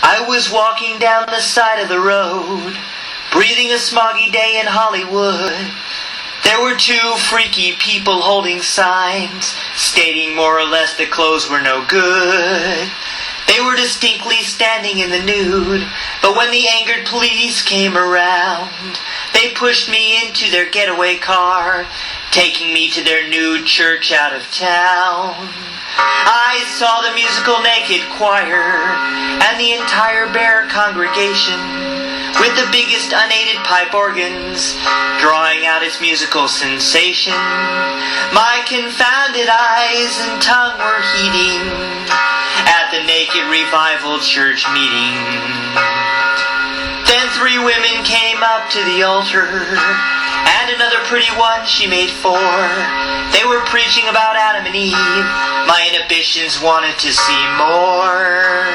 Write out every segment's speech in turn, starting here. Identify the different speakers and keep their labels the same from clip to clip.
Speaker 1: I was walking down the side of the road, breathing a smoggy day in Hollywood. There were two freaky people holding signs, stating more or less that clothes were no good. They were distinctly standing in the nude, but when the angered police came around, they pushed me into their getaway car, taking me to their nude church out of town. I saw the musical naked choir and the entire bare congregation, with the biggest unaided pipe organs drawing out its musical sensation. My confounded eyes and tongue were heating at the Naked Revival church meeting. Then three women came up to the altar, and another pretty one, she made four. They were preaching about Adam and Eve. My inhibitions wanted to see more.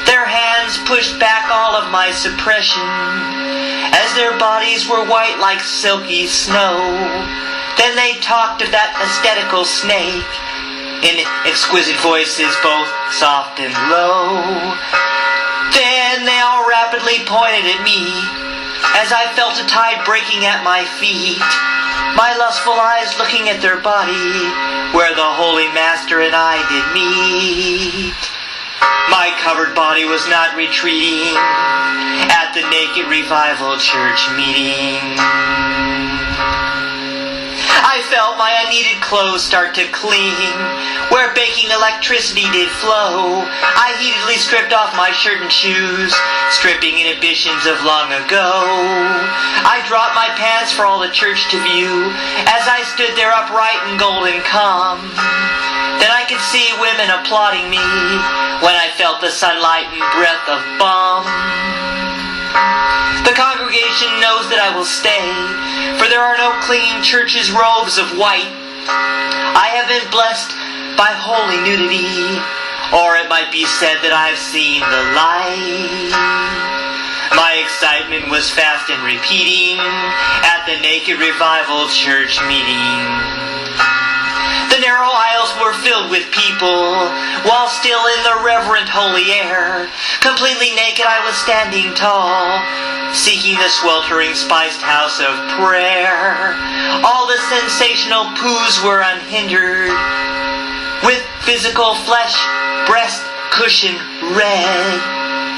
Speaker 1: Their hands pushed back all of my suppression, as their bodies were white like silky snow. Then they talked of that aesthetical snake, in exquisite voices both soft and low. Then they all rapidly pointed at me, as I felt a tide breaking at my feet, my lustful eyes looking at their body, where the Holy Master and I did meet. My covered body was not retreating at the Naked Revival church meeting. I felt my unneeded clothes start to cling, where baking electricity did flow. I heatedly stripped off my shirt and shoes, stripping inhibitions of long ago. I dropped my pants for all the church to view, as I stood there upright and golden calm. Then I could see women applauding me, when I felt the sunlight and breath of balm. The congregation knows that I will stay, for there are no clinging churches' robes of white. I have been blessed by holy nudity, or it might be said that I've seen the light. My excitement was fast and repeating at the Naked Revival church meeting. The narrow aisles were filled with people, while still in the reverent holy air. Completely naked I was standing tall, seeking the sweltering spiced house of prayer. All the sensational poos were unhindered, with physical flesh, breast, cushion red.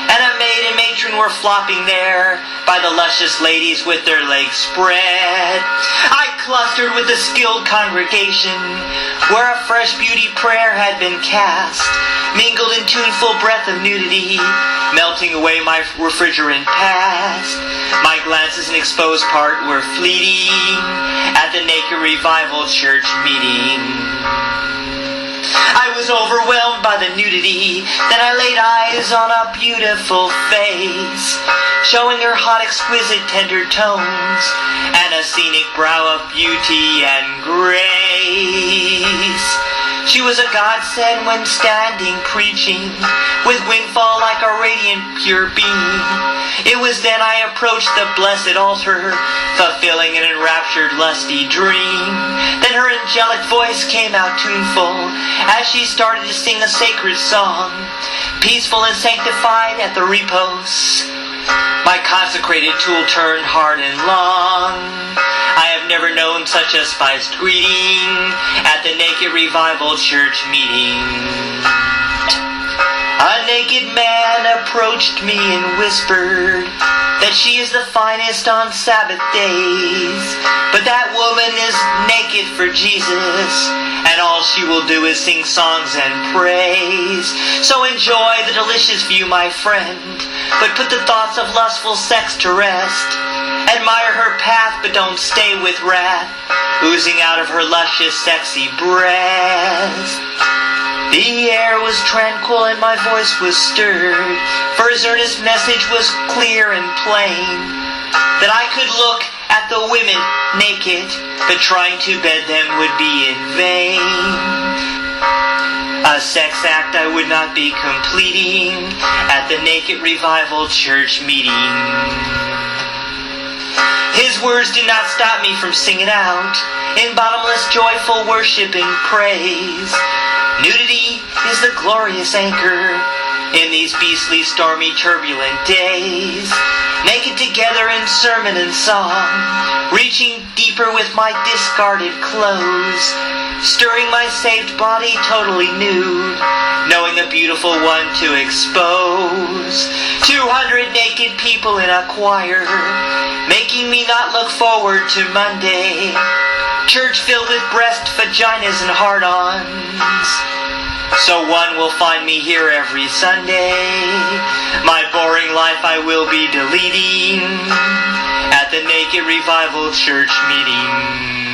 Speaker 1: And a maid and matron were flopping there by the luscious ladies with their legs spread. I clustered with the skilled congregation, where a fresh beauty prayer had been cast, mingled in tuneful breath of nudity, melting away my refrigerant past. My glances in exposed part were fleeting at the Naked Revival church meeting. I was overwhelmed by the nudity. Then I laid eyes on a beautiful face, showing her hot, exquisite, tender tones, and a scenic brow of beauty and grace. She was a godsend when standing preaching, with windfall like a radiant pure beam. It was then I approached the blessed altar, fulfilling an enraptured lusty dream. Then her angelic voice came out tuneful, as she started to sing a sacred song, peaceful and sanctified at the repose. My consecrated tool turned hard and long. I have never known such a spiced greeting at the Naked Revival church meeting. A naked man approached me and whispered that she is the finest on Sabbath days, but that woman is naked for Jesus, and all she will do is sing songs and praise. So enjoy the delicious view, my friend, but put the thoughts of lustful sex to rest. Admire her path, but don't stay with wrath, oozing out of her luscious, sexy breath. The air was tranquil and my voice was stirred, for his earnest message was clear and plain, that I could look at the women naked, but trying to bed them would be in vain. A sex act I would not be completing at the Naked Revival church meeting. His words did not stop me from singing out in bottomless, joyful worship and praise. Nudity is the glorious anchor In these beastly, stormy, turbulent days, naked together in sermon and song, reaching deeper with my discarded clothes, stirring my saved body totally nude, knowing a beautiful one to expose. 200 naked people in a choir, making me not look forward to Monday. Church filled with breast, vaginas, and hard-ons. So one will find me here every Sunday. My boring life I will be deleting at the Naked Revival Church meeting.